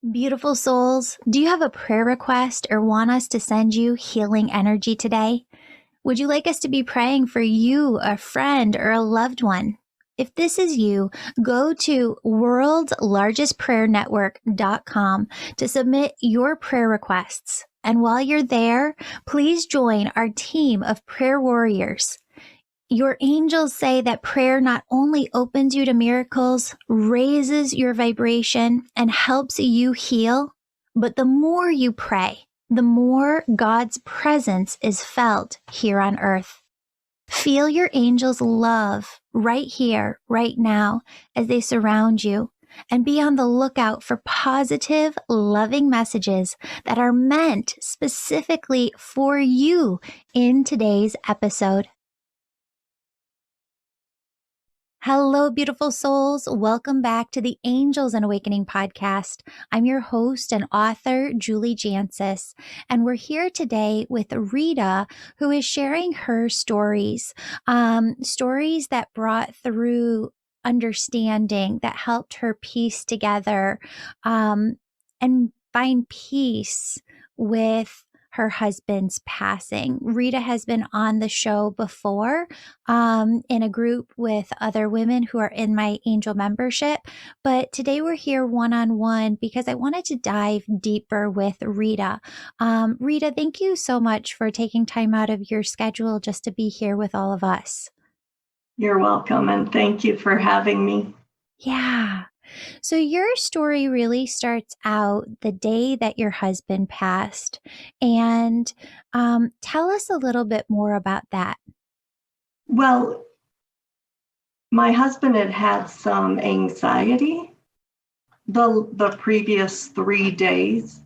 Beautiful souls, do you have a prayer request or want us to send you healing energy today? Would you like us to be praying for you, a friend, or a loved one? If this is you, go to worldslargestprayernetwork.com to submit your prayer requests. And while you're there, please join our team of prayer warriors. Your angels say that prayer not only opens you to miracles, raises your vibration, and helps you heal, but the more you pray, the more God's presence is felt here on earth. Feel your angels' love right here, right now, as they surround you, and be on the lookout for positive, loving messages that are meant specifically for you in today's episode. Hello, beautiful souls. Welcome back to the Angels and Awakening podcast. I'm your host and author, Julie Jancius, and we're here today with Rita, who is sharing her stories, stories that brought through understanding, that helped her piece together and find peace with her husband's passing. Rita has been on the show before in a group with other women who are in my angel membership. But today we're here one-on-one because I wanted to dive deeper with Rita. Rita, thank you so much for taking time out of your schedule just to be here with all of us. You're welcome, and thank you for having me. Yeah. So your story really starts out the day that your husband passed. And tell us a little bit more about that. Well, my husband had had some anxiety the previous 3 days,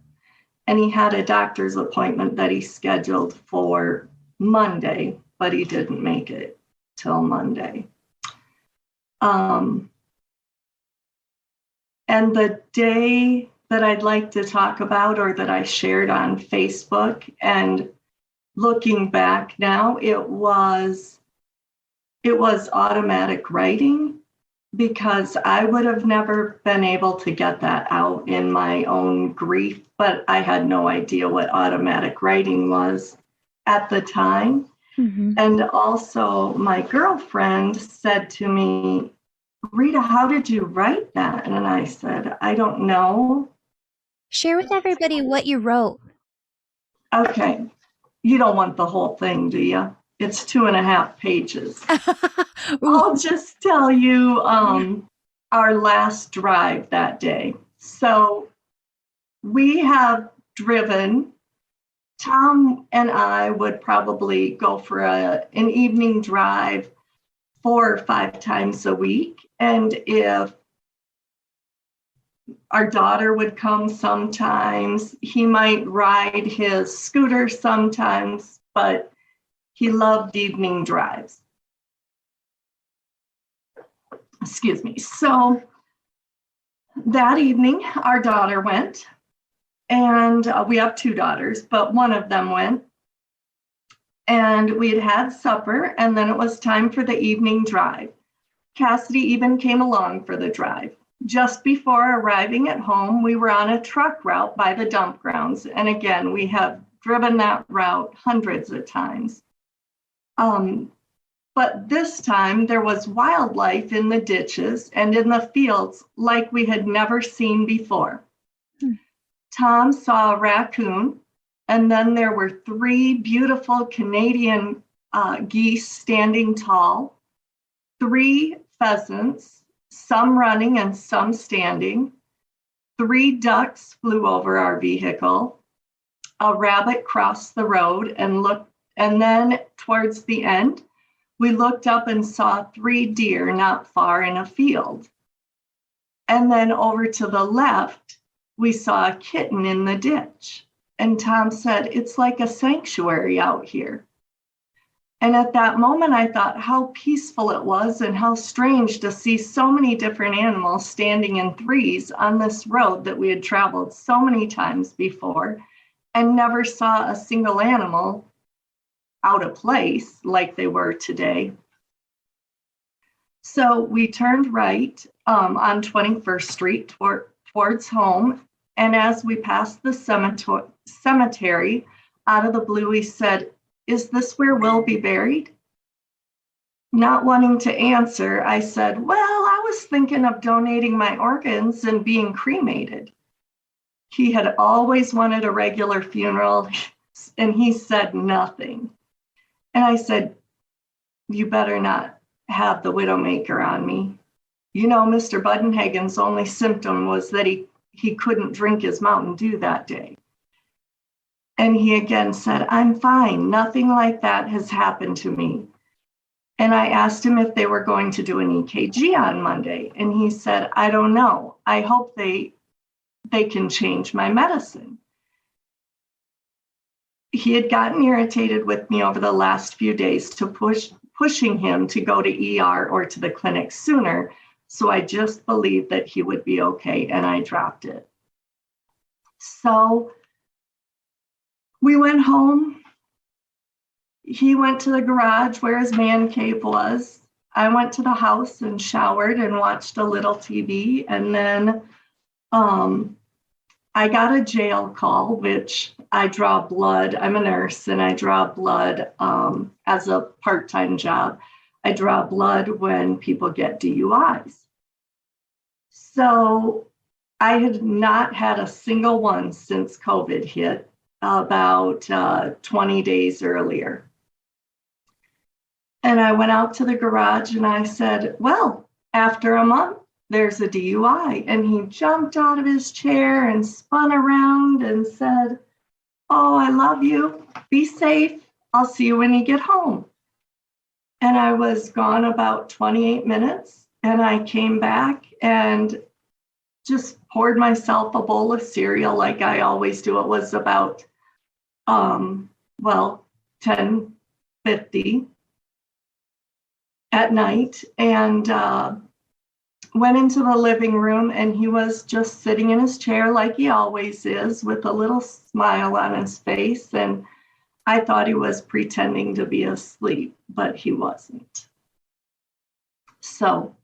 and he had a doctor's appointment that he scheduled for Monday, but he didn't make it till Monday. And the day that I'd like to talk about, or that I shared on Facebook, and looking back now, it was automatic writing, because I would have never been able to get that out in my own grief, but I had no idea what automatic writing was at the time. Mm-hmm. And also my girlfriend said to me, Rita, how did you write that? And I said, I don't know. Share with everybody what you wrote. Okay. You don't want the whole thing, do you? It's 2.5 pages. I'll just tell you our last drive that day. So we have driven. Tom and I would probably go for an evening drive 4 or 5 times a week. And if our daughter would come sometimes, he might ride his scooter sometimes, but he loved evening drives. Excuse me. So that evening, our daughter went, and we have 2 daughters, but one of them went. And we had supper, and then it was time for the evening drive. Cassidy even came along for the drive. Just before arriving at home, we were on a truck route by the dump grounds. And again, we have driven that route hundreds of times. But this time there was wildlife in the ditches and in the fields like we had never seen before. Tom saw a raccoon, and then there were 3 beautiful Canadian geese standing tall, 3 pheasants, some running and some standing, 3 ducks flew over our vehicle, a rabbit crossed the road, and then towards the end, we looked up and saw 3 deer not far in a field. And then over to the left, we saw a kitten in the ditch. And Tom said, it's like a sanctuary out here. And at that moment, I thought how peaceful it was and how strange to see so many different animals standing in threes on this road that we had traveled so many times before and never saw a single animal out of place like they were today. So we turned right on 21st Street towards home, And as we passed the cemetery, out of the blue, he said, "Is this where we'll be buried?" Not wanting to answer, I said, "Well, I was thinking of donating my organs and being cremated." He had always wanted a regular funeral, and he said nothing. And I said, "You better not have the widowmaker on me. You know, Mr. Budenhagen's only symptom was that he couldn't drink his Mountain Dew that day." And he again said, "I'm fine. Nothing like that has happened to me." And I asked him if they were going to do an EKG on Monday. And he said, "I don't know. I hope they can change my medicine." He had gotten irritated with me over the last few days to pushing him to go to ER or to the clinic sooner. So I just believed that he would be okay, and I dropped it. So we went home. He went to the garage where his man cave was. I went to the house and showered and watched a little TV. And then I got a jail call, which I draw blood. I'm a nurse and I draw blood as a part-time job. I draw blood when people get DUIs. So I had not had a single one since COVID hit about 20 days earlier. And I went out to the garage and I said, "Well, after a month, there's a DUI." And he jumped out of his chair and spun around and said, "Oh, I love you. Be safe. I'll see you when you get home." And I was gone about 28 minutes. And I came back and just poured myself a bowl of cereal like I always do. It was about, 10:50 at night, and went into the living room, and he was just sitting in his chair like he always is with a little smile on his face. And I thought he was pretending to be asleep, but he wasn't. So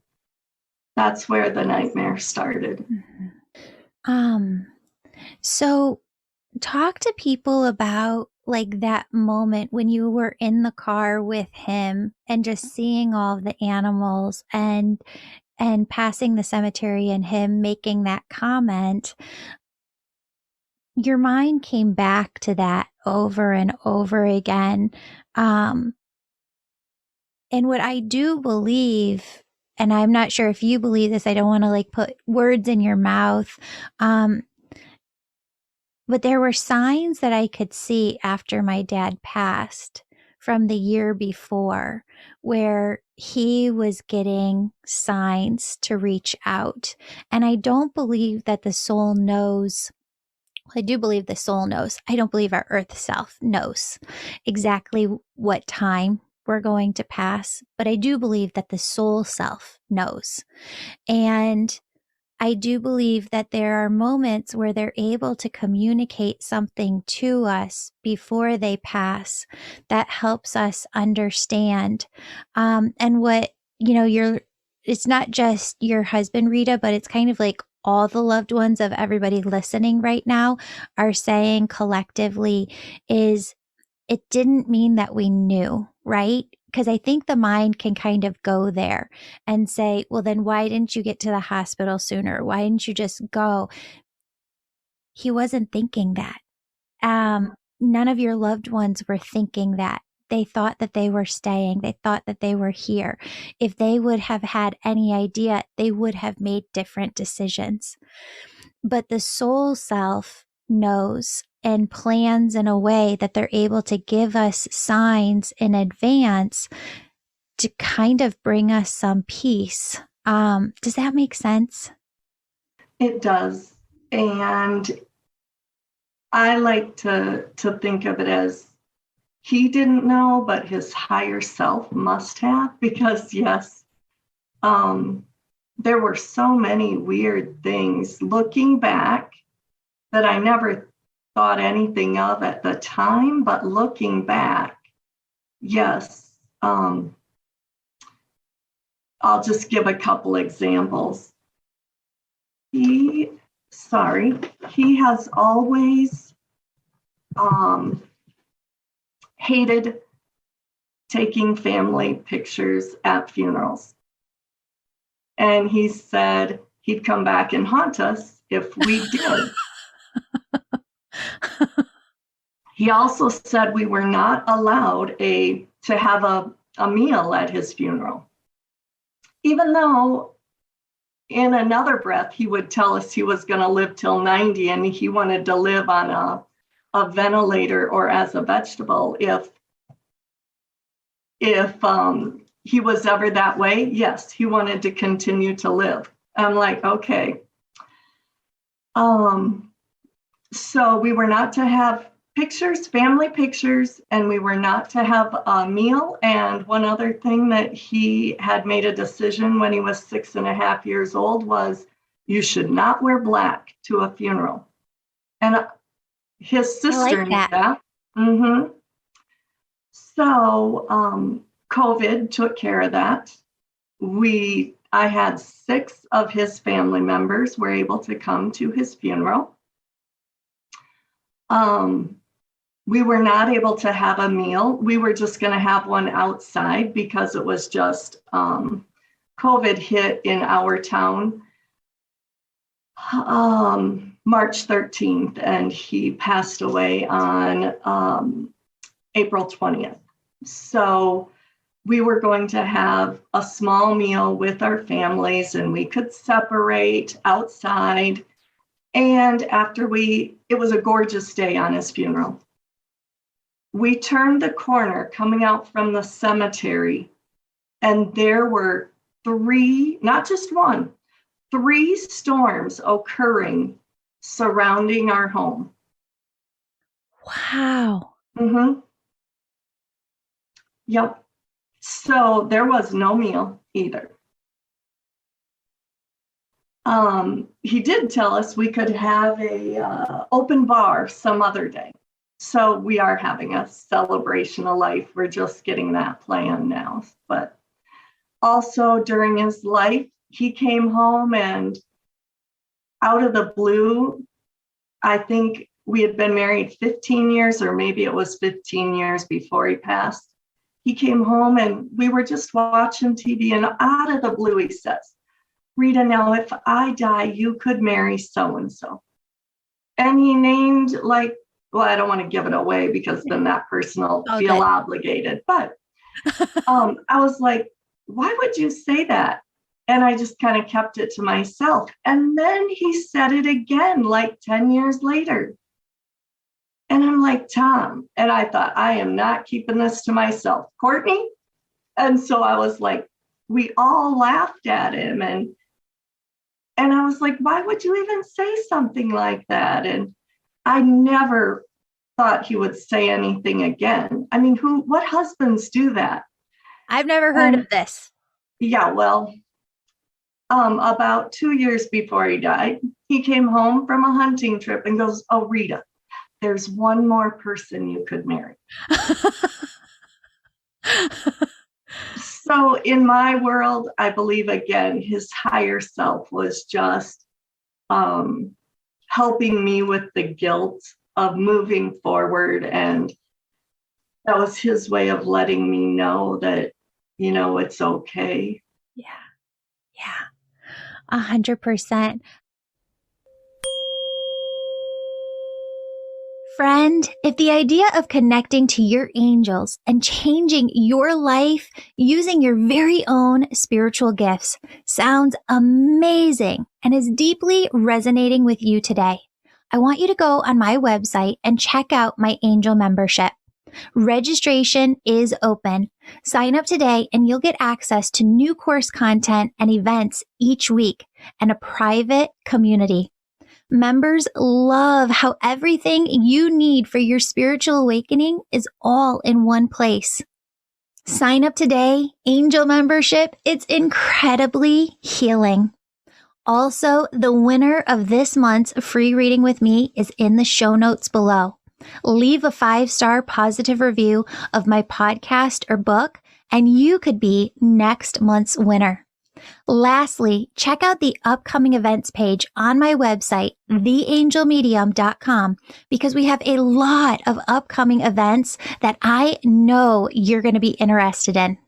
that's where the nightmare started. So talk to people about like that moment when you were in the car with him and just seeing all of the animals and passing the cemetery and him making that comment. Your mind came back to that over and over again. And what I do believe, and I'm not sure if you believe this, I don't want to like put words in your mouth. But there were signs that I could see after my dad passed from the year before where he was getting signs to reach out. And I don't believe that the soul knows. I do believe the soul knows. I don't believe our earth self knows exactly what time we're going to pass, but I do believe that the soul self knows. And I do believe that there are moments where they're able to communicate something to us before they pass that helps us understand. And what, it's not just your husband, Rita, but it's kind of like all the loved ones of everybody listening right now are saying collectively is it didn't mean that we knew, right? Because I think the mind can kind of go there and say, well, then why didn't you get to the hospital sooner? Why didn't you just go? He wasn't thinking that. None of your loved ones were thinking that. They thought that they were staying. They thought that they were here. If they would have had any idea, they would have made different decisions. But the soul self knows and plans in a way that they're able to give us signs in advance to kind of bring us some peace. Does that make sense? It does. And I like to think of it as he didn't know, but his higher self must have, because yes, there were so many weird things looking back that I never thought anything of at the time, but looking back, yes. I'll just give a couple examples. he has always hated taking family pictures at funerals. And he said he'd come back and haunt us if we did. He also said we were not allowed to have a meal at his funeral. Even though in another breath, he would tell us he was going to live till 90 and he wanted to live on a ventilator or as a vegetable if he was ever that way. Yes, he wanted to continue to live. I'm like, okay. So we were not to have pictures, family pictures, and we were not to have a meal. And one other thing that he had made a decision when he was 6.5 years old was you should not wear black to a funeral. And his sister knew that. Mm-hmm. So COVID took care of that. I had 6 of his family members were able to come to his funeral. We were not able to have a meal. We were just going to have one outside because it was just COVID hit in our town March 13th, and he passed away on April 20th. So we were going to have a small meal with our families, and we could separate outside. And it was a gorgeous day on his funeral. We turned the corner coming out from the cemetery, and there were 3, not just 1, 3 storms occurring surrounding our home. Wow. Mm-hmm. Yep. So there was no meal either. He did tell us we could have a open bar some other day. So we are having a celebration of life. We're just getting that planned now. But also during his life, he came home and out of the blue, I think we had been married 15 years, or maybe it was 15 years before he passed. He came home and we were just watching TV, and out of the blue, he says, Rita, now if I die, you could marry so-and-so. And he named I don't want to give it away because then that person will feel obligated. But I was like, why would you say that? And I just kind of kept it to myself. And then he said it again, 10 years later. And I'm like, Tom, and I thought, I am not keeping this to myself. Courtney? And so I was like, we all laughed at him. And I was like, why would you even say something like that? And I never thought he would say anything again. I mean, what husbands do that? I've never heard of this. Yeah, well, about 2 years before he died, he came home from a hunting trip and goes, oh, Rita, there's one more person you could marry. So in my world, I believe, again, his higher self was just helping me with the guilt of moving forward. And that was his way of letting me know that, it's okay. Yeah. 100%. Friend, if the idea of connecting to your angels and changing your life using your very own spiritual gifts sounds amazing and is deeply resonating with you today, I want you to go on my website and check out my angel membership. Registration is open. Sign up today and you'll get access to new course content and events each week and a private community. Members love how everything you need for your spiritual awakening is all in one place. Sign up today. Angel membership. It's incredibly healing. Also, the winner of this month's free reading with me is in the show notes below. Leave a 5-star positive review of my podcast or book, and you could be next month's winner. Lastly, check out the upcoming events page on my website, theangelmedium.com, because we have a lot of upcoming events that I know you're going to be interested in.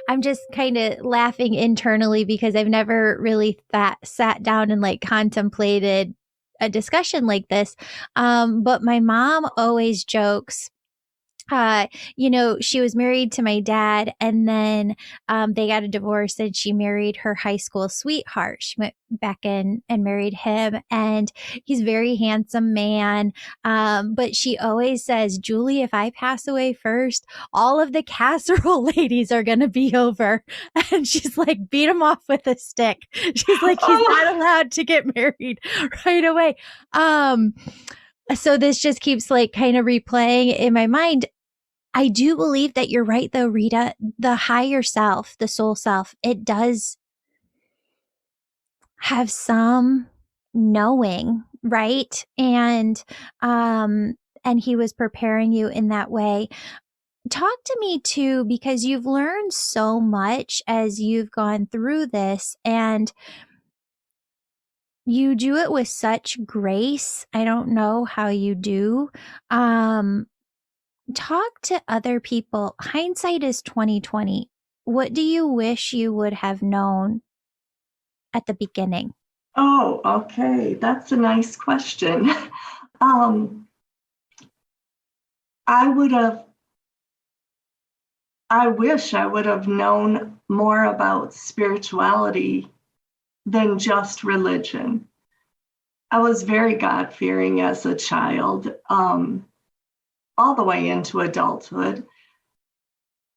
I'm just kind of laughing internally because I've never really sat down and like contemplated a discussion like this. But my mom always jokes, she was married to my dad, and then they got a divorce, and she married her high school sweetheart. She went back in and married him, and he's a very handsome man. But she always says, Julie, if I pass away first, all of the casserole ladies are going to be over. And she's like, beat him off with a stick. She's like, he's not allowed to get married right away. So this just keeps like kind of replaying in my mind. I do believe that you're right, though, Rita. The higher self, the soul self, it does have some knowing, right? And he was preparing you in that way. Talk to me too, because you've learned so much as you've gone through this, and you do it with such grace. I don't know how you do. Talk to other people. Hindsight is 2020. What do you wish you would have known at the beginning? Oh, okay. That's a nice question. I wish I would have known more about spirituality than just religion. I was very God-fearing as a child, all the way into adulthood.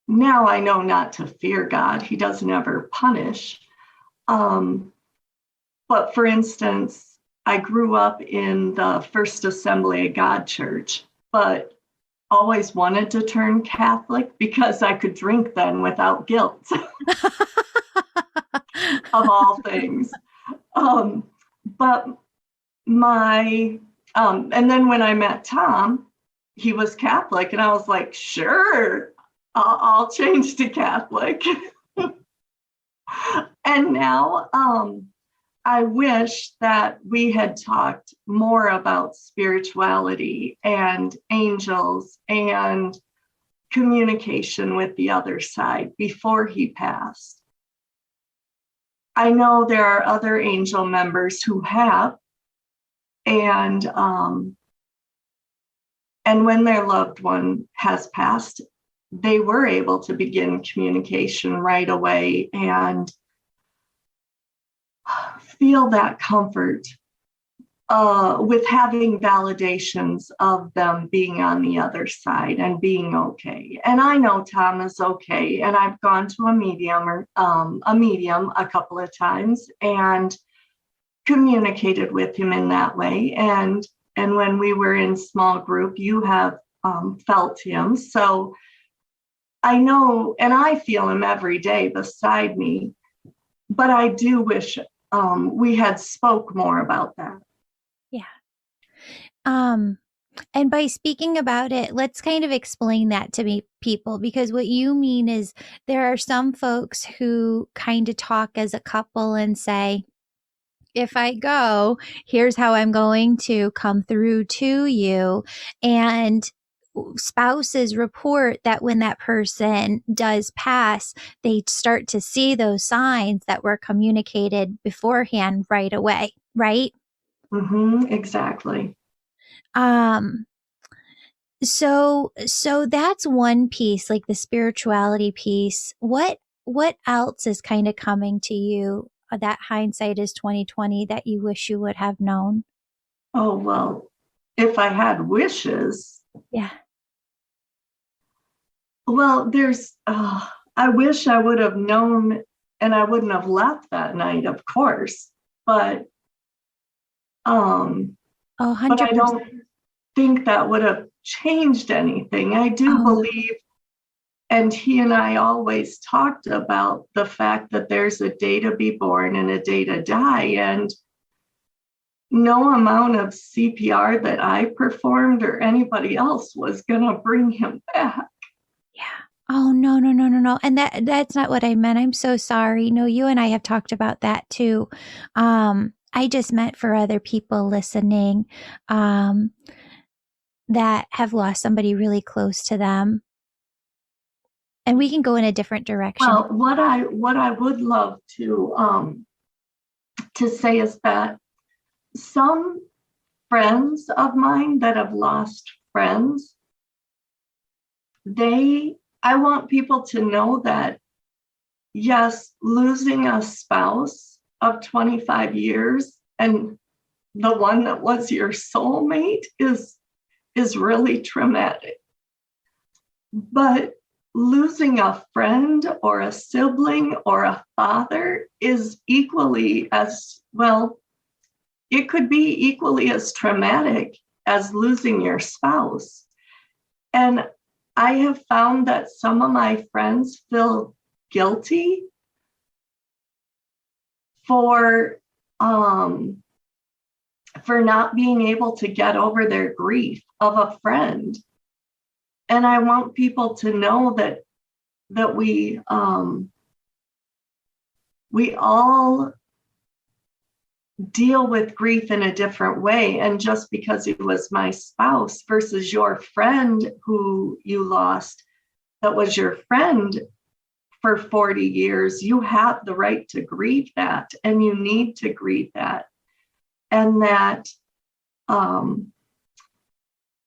Now I know not to fear God. He doesn't ever punish. But for instance, I grew up in the First Assembly of God Church, but always wanted to turn Catholic because I could drink then without guilt, of all things. But and then when I met Tom, he was Catholic, and I was like, sure, I'll change to Catholic. And now I wish that we had talked more about spirituality and angels and communication with the other side before he passed. I know there are other angel members who have, and when their loved one has passed, they were able to begin communication right away and feel that comfort with having validations of them being on the other side and being okay. And I know Tom is okay, and I've gone to a medium a couple of times and communicated with him in that way. And when we were in small group, you have felt him. So I know, and I feel him every day beside me, but I do wish we had spoke more about that. Yeah. And by speaking about it, let's kind of explain that to people, because what you mean is there are some folks who kind of talk as a couple and say, if I go, here's how I'm going to come through to you. And spouses report that when that person does pass, they start to see those signs that were communicated beforehand right away, right? Mm-hmm, exactly. So that's one piece, like the spirituality piece. What else is kind of coming to you that hindsight is 2020 that you wish you would have known? Oh, well, if I had wishes. Yeah. Well, I wish I would have known, and I wouldn't have left that night, of course, but Oh, but I 100%. don't think that would have changed anything. I do believe, and he and I always talked about the fact that there's a day to be born and a day to die, and no amount of CPR that I performed or anybody else was going to bring him back. Yeah. Oh, no, no, no, no, no. And that's not what I meant. I'm so sorry. No, you and I have talked about that too. I just meant for other people listening, um, that have lost somebody really close to them. And we can go in a different direction. Well, what I would love to say is that some friends of mine that have lost friends, I want people to know that yes, losing a spouse of 25 years and the one that was your soulmate is really traumatic. But losing a friend or a sibling or a father is equally as well, it could be equally as traumatic as losing your spouse. And I have found that some of my friends feel guilty for um, for not being able to get over their grief of a friend. And I want people to know that we all deal with grief in a different way. And just because it was my spouse versus your friend who you lost, that was your friend for 40 years, you have the right to grieve that, and you need to grieve that. And that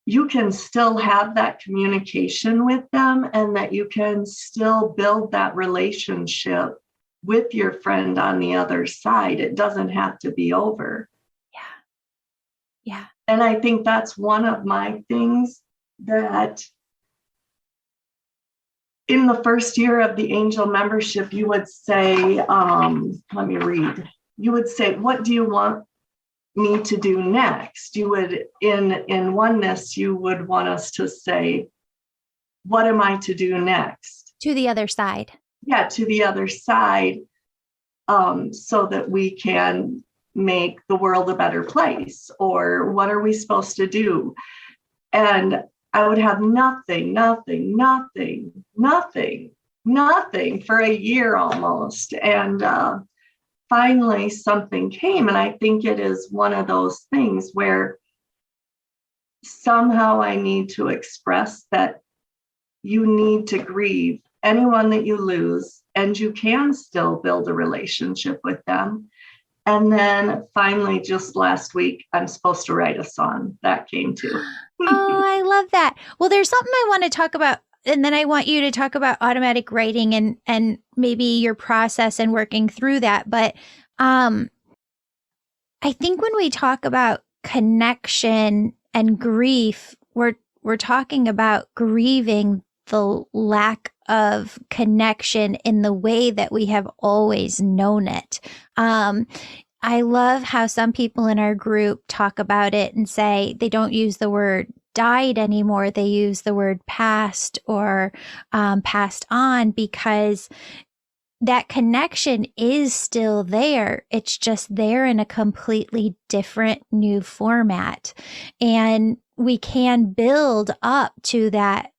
you can still have that communication with them, and that you can still build that relationship with your friend on the other side. It doesn't have to be over. Yeah. Yeah. And I think that's one of my things that in the first year of the angel membership, you would say, let me read. You would say, what do you want me to do next? You would, in oneness, you would want us to say, what am I to do next? To the other side. Yeah, to the other side, so that we can make the world a better place. Or what are we supposed to do? And I would have nothing for a year almost. And finally, something came. And I think it is one of those things where somehow I need to express that you need to grieve anyone that you lose, and you can still build a relationship with them. And then finally, just last week, I'm supposed to write a song. That came too. Oh, I love that. Well, there's something I want to talk about, and then I want you to talk about automatic writing and maybe your process and working through that. But I think when we talk about connection and grief, we're talking about grieving the lack of connection in the way that we have always known it. I love how some people in our group talk about it and say they don't use the word died anymore. They use the word passed or passed on, because that connection is still there. It's just there in a completely different new format. And we can build up to that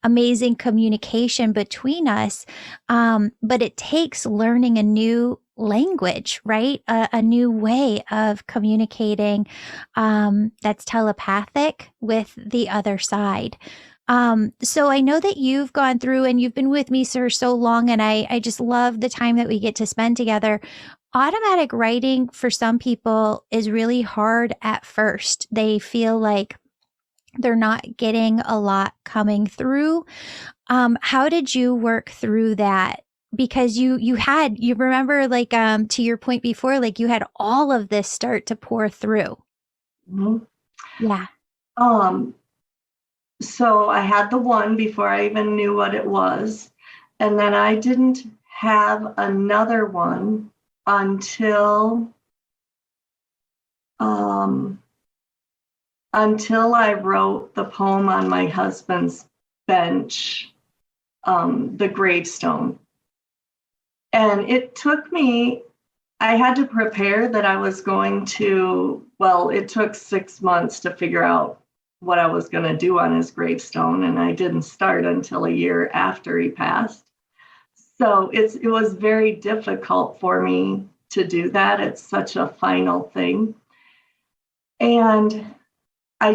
amazing communication between us. But it takes learning a new language, right? A new way of communicating that's telepathic with the other side. So I know that you've gone through and you've been with me for so long, and I just love the time that we get to spend together. Automatic writing for some people is really hard at first. They feel like they're not getting a lot coming through. How did you work through that? Because you remember, like, to your point before, like you had all of this start to pour through. Mm-hmm. Yeah. So I had the one before I even knew what it was. And then I didn't have another one until I wrote the poem on my husband's bench, the gravestone. And it took me, I had to prepare that I was going to, well, it took 6 months to figure out what I was going to do on his gravestone, and I didn't start until a year after he passed. So it was very difficult for me to do that. It's such a final thing. And I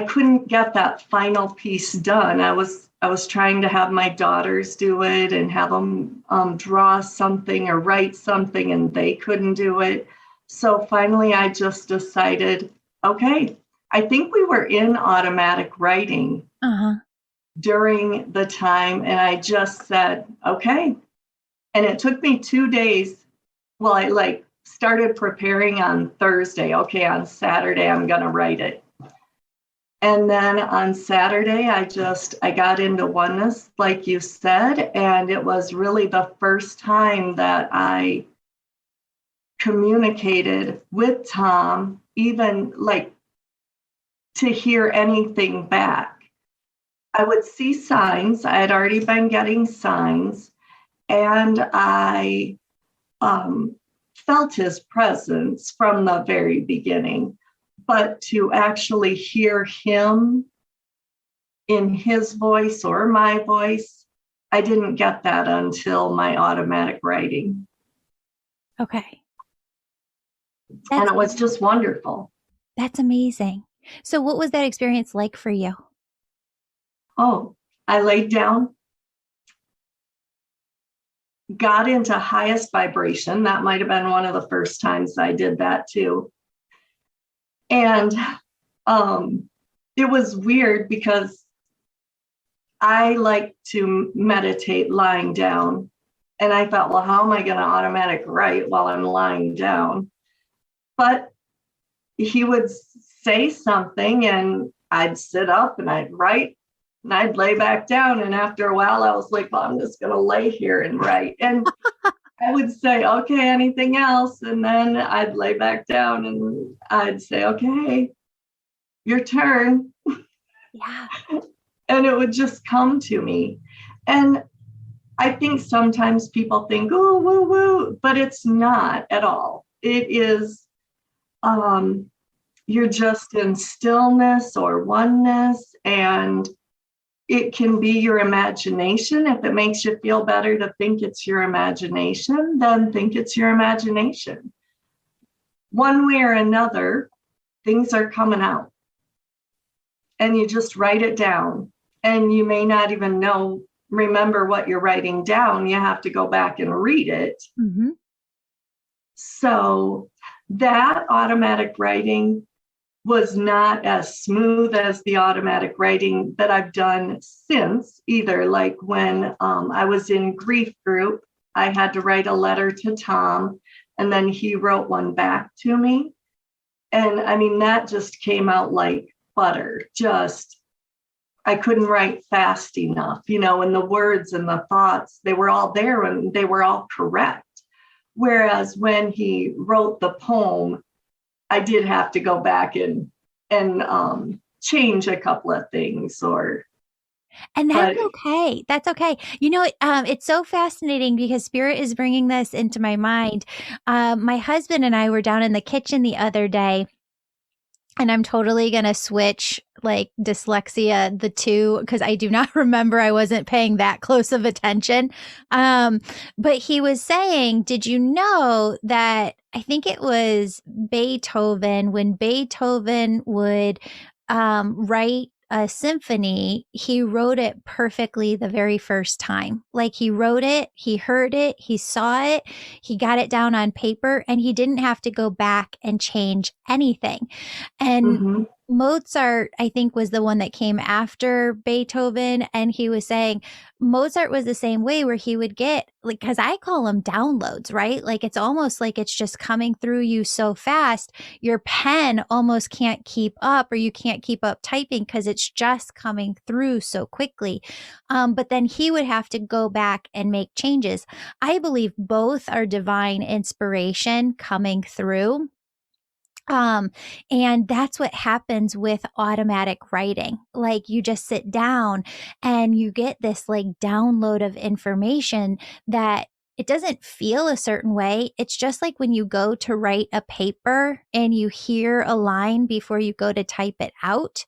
couldn't get that final piece done. I was trying to have my daughters do it and have them draw something or write something, and they couldn't do it. So finally, I just decided, okay, I think we were in automatic writing during the time, and I just said, okay. And it took me 2 days. Well, I started preparing on Thursday. Okay, on Saturday, I'm going to write it. And then on Saturday, I got into oneness, like you said, and it was really the first time that I communicated with Tom, even like to hear anything back. I would see signs. I had already been getting signs, and I felt his presence from the very beginning. But to actually hear him in his voice or my voice, I didn't get that until my automatic writing. Okay. And it was just wonderful. That's amazing. So what was that experience like for you? Oh, I laid down, got into highest vibration. That might have been one of the first times I did that too. And it was weird because I like to meditate lying down. And I thought, well, how am I going to automatic write while I'm lying down? But he would say something and I'd sit up and I'd write and I'd lay back down. And after a while, I was like, well, I'm just going to lay here and write. And I would say, okay, anything else? And then I'd lay back down and I'd say, okay, your turn. Yeah. And it would just come to me. And I think sometimes people think, oh, woo, woo, but it's not at all. It is, you're just in stillness or oneness, and it can be your imagination. If it makes you feel better to think it's your imagination, then think it's your imagination. One way or another, things are coming out. And you just write it down. And you may not even remember what you're writing down. You have to go back and read it. Mm-hmm. So that automatic writing was not as smooth as the automatic writing that I've done since either. Like when I was in grief group, I had to write a letter to Tom, and then he wrote one back to me. And I mean, that just came out like butter. I couldn't write fast enough, and the words and the thoughts, they were all there and they were all correct. Whereas when he wrote the poem, I did have to go back and change a couple of things And that's okay. That's okay. It's so fascinating because Spirit is bringing this into my mind. My husband and I were down in the kitchen the other day, and I'm totally going to switch like dyslexia, the two, because I do not remember. I wasn't paying that close of attention. But he was saying, did you know that I think it was Beethoven, when Beethoven would write a symphony, he wrote it perfectly the very first time. Like he wrote it, he heard it, he saw it, he got it down on paper, and he didn't have to go back and change anything. And Mm-hmm. Mozart, I think, was the one that came after Beethoven. And he was saying Mozart was the same way, where he would get, like, because I call them downloads, right? Like it's almost like it's just coming through you so fast, your pen almost can't keep up, or you can't keep up typing because it's just coming through so quickly. But then he would have to go back and make changes. I believe both are divine inspiration coming through. And that's what happens with automatic writing. Like you just sit down and you get this like download of information that it doesn't feel a certain way. It's just like when you go to write a paper and you hear a line before you go to type it out.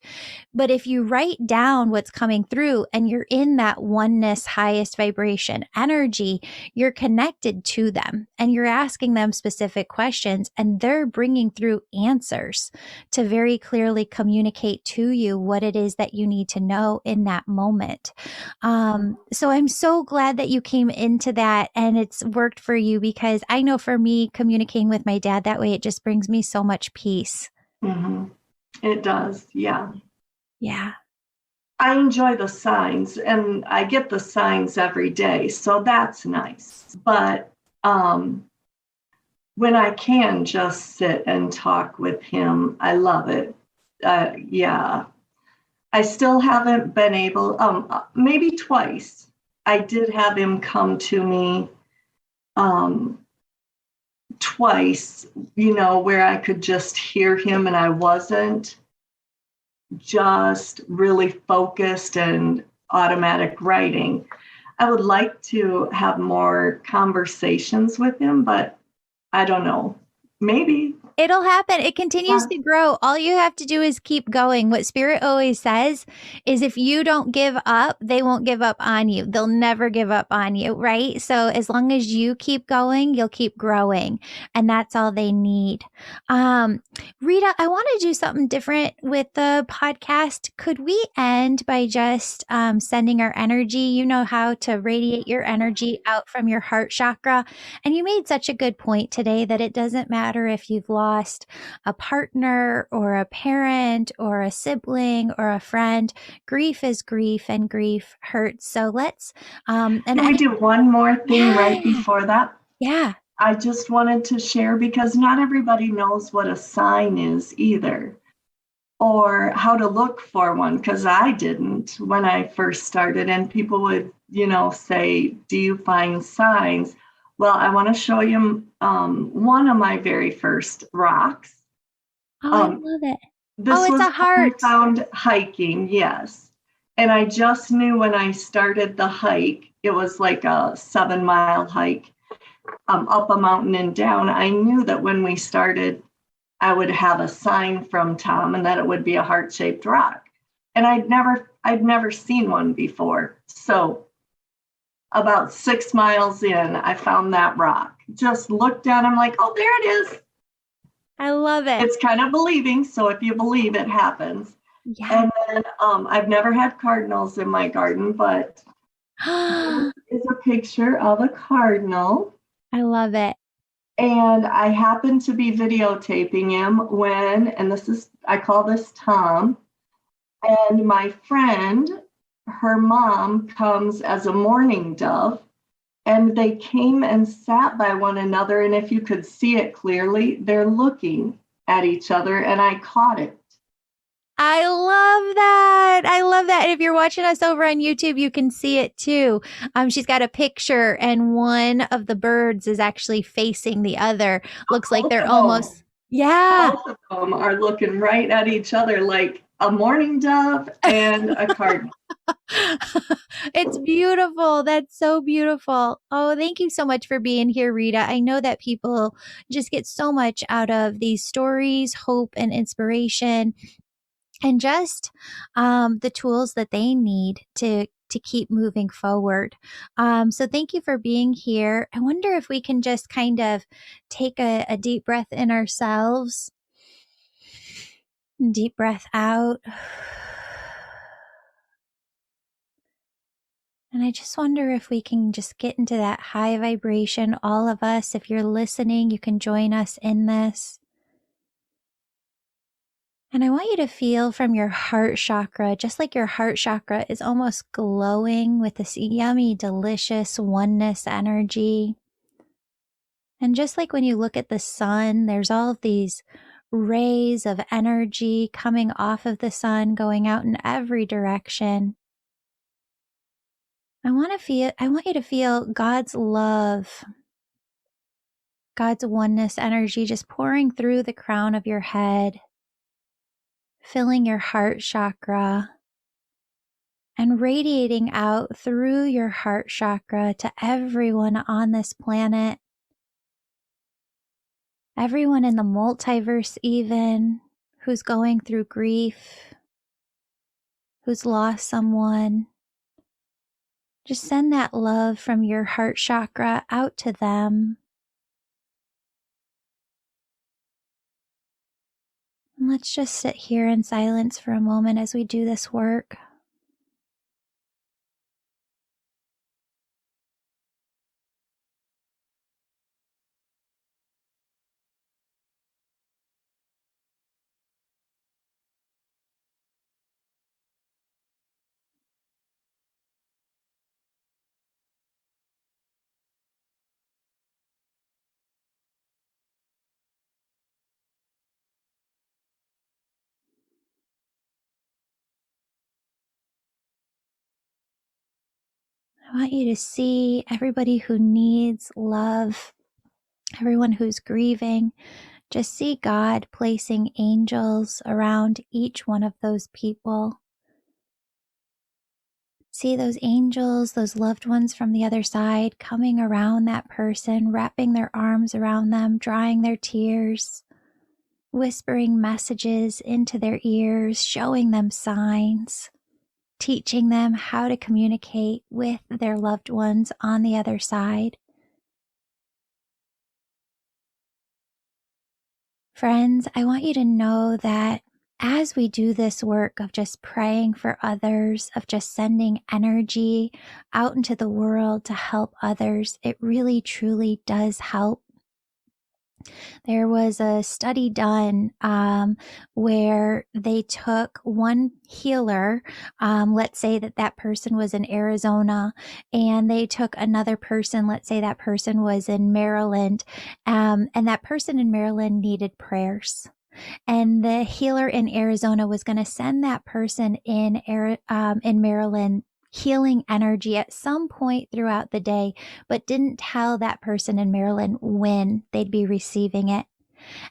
But if you write down what's coming through and you're in that oneness, highest vibration energy, you're connected to them and you're asking them specific questions and they're bringing through answers to very clearly communicate to you what it is that you need to know in that moment. So I'm so glad that you came into that and it's worked for you, because I know for me, communicating with my dad that way, it just brings me so much peace. Mm-hmm. It does. Yeah. Yeah. I enjoy the signs and I get the signs every day. So that's nice. But when I can just sit and talk with him, I love it. Yeah. I still haven't been able, maybe twice. I did have him come to me twice, where I could just hear him and I wasn't just really focused and automatic writing. I would like to have more conversations with him, but I don't know. Maybe. It'll happen. It continues Yeah. to grow. All you have to do is keep going. What Spirit always says is if you don't give up, they won't give up on you. They'll never give up on you, right? So as long as you keep going, you'll keep growing. And that's all they need. Rita, I want to do something different with the podcast. Could we end by just sending our energy? You know how to radiate your energy out from your heart chakra. And you made such a good point today that it doesn't matter if you've lost a partner or a parent or a sibling or a friend. Grief is grief and grief hurts. So let's, and Can we do one more thing right yeah, before that? yeah. I just wanted to share because not everybody knows what a sign is either, or how to look for one, because I didn't when I first started. And people would, say, do you find signs? Well, I want to show you one of my very first rocks. Oh, I Um, love it. Oh, this it's was a one I heart. found hiking, yes. And I just knew when I started the hike, it was like a 7-mile hike up a mountain and down. I knew that when we started, I would have a sign from Tom and that it would be a heart-shaped rock. And I'd never seen one before. So about 6 miles in, I found that rock. Just looked down, I'm like, oh, there it is. I love it. It's kind of believing. So if you believe, it happens. Yeah. And then I've never had cardinals in my garden, but I this is a picture of a cardinal. love it. And I happened to be videotaping him and I call this Tom. And my friend, her mom comes as a mourning dove, and they came and sat by one another. And if you could see it clearly, they're looking at each other, and I caught it. I love that. I love that. And if you're watching us over on YouTube, you can see it too. She's got a picture, and one of the birds is actually facing the other. Looks like Both they're of them, almost, yeah. both of them are looking right at each other like a mourning dove and a cardinal. It's beautiful. That's so beautiful. Oh, thank you so much for being here, Rita. I know that people just get so much out of these stories, hope, and inspiration, and just the tools that they need to keep moving forward. So thank you for being here. I wonder if we can just kind of take a deep breath in ourselves, deep breath out. And I just wonder if we can just get into that high vibration, all of us. If you're listening, you can join us in this. And I want you to feel from your heart chakra, just like your heart chakra is almost glowing with this yummy, delicious oneness energy. And just like when you look at the sun, there's all of these rays of energy coming off of the sun, going out in every direction. I want you to feel God's love, God's oneness energy just pouring through the crown of your head, filling your heart chakra, and radiating out through your heart chakra to everyone on this planet, everyone in the multiverse even, who's going through grief, who's lost someone. Just send that love from your heart chakra out to them. And let's just sit here in silence for a moment as we do this work. I want you to see everybody who needs love, everyone who's grieving. Just see God placing angels around each one of those people. See those angels, those loved ones from the other side coming around that person, wrapping their arms around them, drying their tears, whispering messages into their ears, showing them signs, teaching them how to communicate with their loved ones on the other side. Friends, I want you to know that as we do this work of just praying for others, of just sending energy out into the world to help others, it really truly does help. There was a study done where they took one healer, let's say that person was in Arizona, and they took another person, let's say that person was in Maryland, and that person in Maryland needed prayers. And the healer in Arizona was going to send that person in Maryland healing energy at some point throughout the day, but didn't tell that person in Maryland when they'd be receiving it.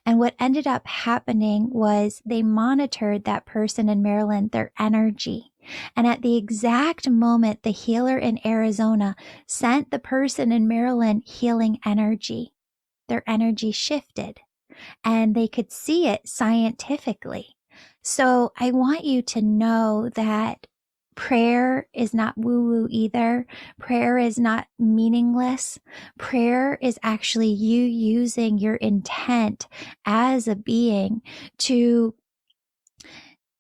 And what ended up happening was they monitored that person in Maryland, their energy. And at the exact moment the healer in Arizona sent the person in Maryland healing energy, their energy shifted. And they could see it scientifically. So I want you to know that prayer is not woo-woo either. Prayer is not meaningless. Prayer is actually you using your intent as a being to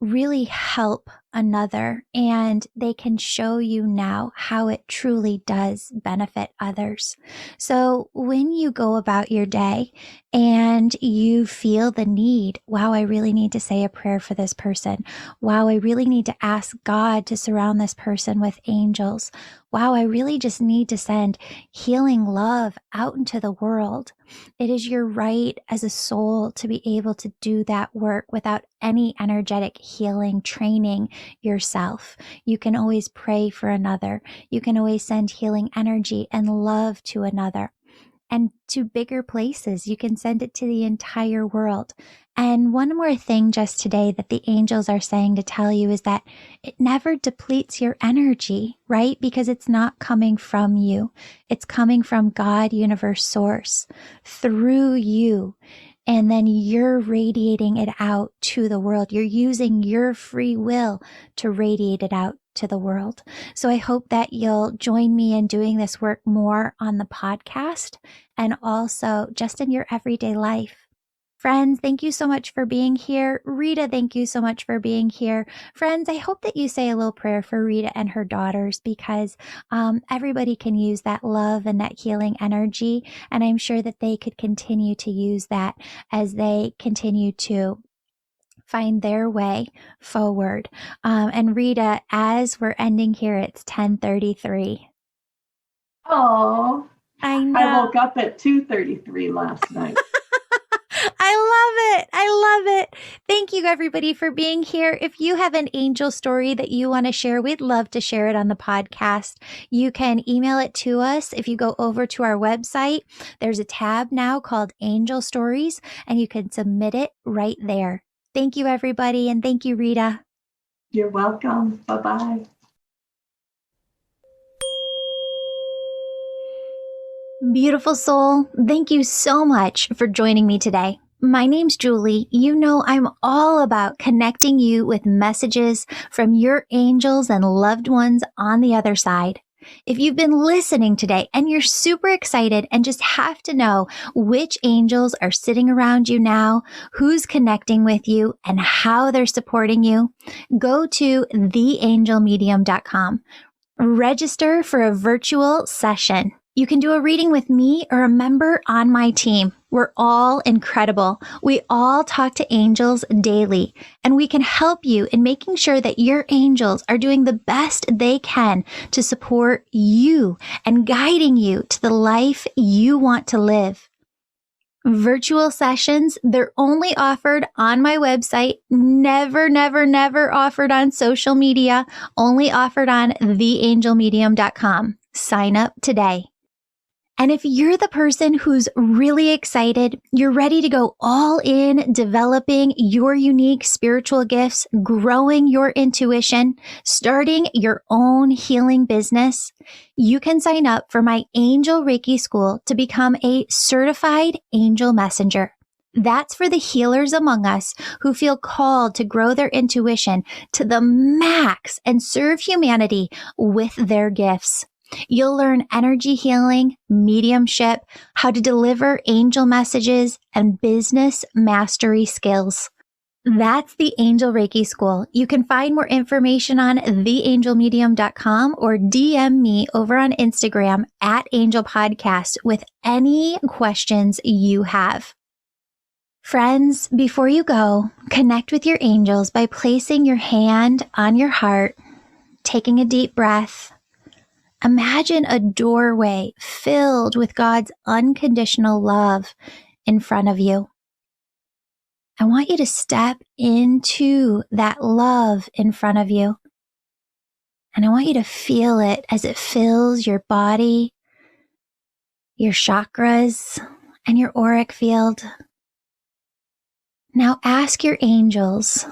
really help another, and they can show you now how it truly does benefit others. So when you go about your day and you feel the need, wow, I really need to say a prayer for this person. Wow, I really need to ask God to surround this person with angels. Wow, I really just need to send healing love out into the world. It is your right as a soul to be able to do that work without any energetic healing training yourself. You can always pray for another. You can always send healing energy and love to another. And to bigger places, you can send it to the entire world. And one more thing just today that the angels are saying to tell you is that it never depletes your energy, right? Because it's not coming from you. It's coming from God, universe, source, through you. And then you're radiating it out to the world. You're using your free will to radiate it out to the world. So I hope that you'll join me in doing this work more on the podcast and also just in your everyday life. Friends, thank you so much for being here. Rita, thank you so much for being here. Friends, I hope that you say a little prayer for Rita and her daughters, because everybody can use that love and that healing energy. And I'm sure that they could continue to use that as they continue to find their way forward. And Rita, as we're ending here, it's 10:33. Oh, I I know. woke up at 2:33 last night. I love it. I love it. Thank you, everybody, for being here. If you have an angel story that you want to share, we'd love to share it on the podcast. You can email it to us. If you go over to our website, there's a tab now called Angel Stories, and you can submit it right there. Thank you, everybody. And thank you, Rita. You're welcome. Bye-bye. Beautiful soul, thank you so much for joining me today. My name's Julie. You know I'm all about connecting you with messages from your angels and loved ones on the other side. If you've been listening today and you're super excited and just have to know which angels are sitting around you now, who's connecting with you, and how they're supporting you, go to theangelmedium.com. Register for a virtual session. You can do a reading with me or a member on my team. We're all incredible. We all talk to angels daily, and we can help you in making sure that your angels are doing the best they can to support you and guiding you to the life you want to live. Virtual sessions, they're only offered on my website, never offered on social media, only offered on theangelmedium.com. Sign up today. And if you're the person who's really excited, you're ready to go all in developing your unique spiritual gifts, growing your intuition, starting your own healing business, you can sign up for my Angel Reiki School to become a certified angel messenger. That's for the healers among us who feel called to grow their intuition to the max and serve humanity with their gifts. You'll learn energy healing, mediumship, how to deliver angel messages, and business mastery skills. That's the Angel Reiki School. You can find more information on theangelmedium.com or DM me over on Instagram at Angel Podcast with any questions you have. Friends, before you go, connect with your angels by placing your hand on your heart, taking a deep breath. Imagine a doorway filled with God's unconditional love in front of you. I want you to step into that love in front of you. And I want you to feel it as it fills your body, your chakras, and your auric field. Now ask your angels,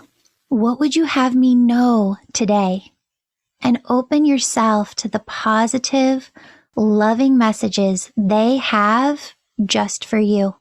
what would you have me know today? And open yourself to the positive, loving messages they have just for you.